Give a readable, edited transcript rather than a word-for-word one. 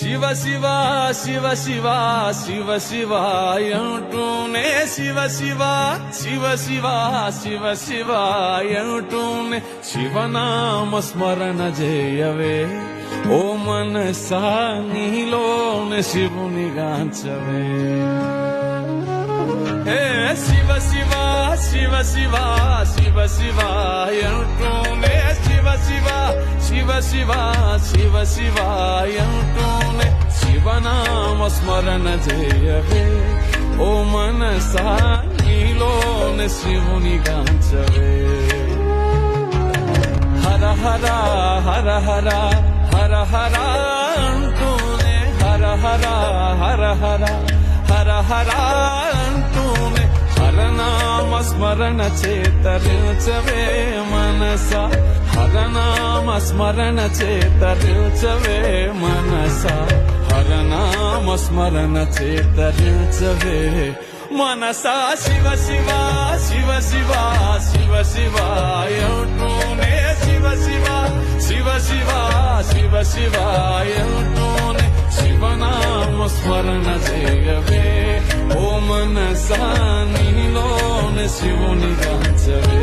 శివ శివ శివ శివ శివ శివ అంటూనే శివ శివ శివ శివ శివ శివ అంటూనే శివనామ స్మరణ చేయవే ఓ మనసా నీలోనే శివుని గాంచవే శివ శివ శివ శివ శివ శివ అంటూనే శివ శివ శివ శివ శివ శివ అంటూనే శివనామ స్మరణ చేయవే ఓ మనసా నీలోనే శివుని గాంచవే హర హర హర హర హర హర అంటూనే హర హర హర హర హర హర అంటూనే హరనామ స్మరణ చేతరించవే మనస హరనామ స్మరణ చేతరించవే మనస హరనామ స్మరణ చేతరించవే మనసా శివ శివ శివ శివ శివ శివ అంటూనే శివ శివ శివ శివ శివ శివ అంటూనే శివనామ స్మరణ చేయవే ఓ మనసా నీలోనే శివుని గాంచవే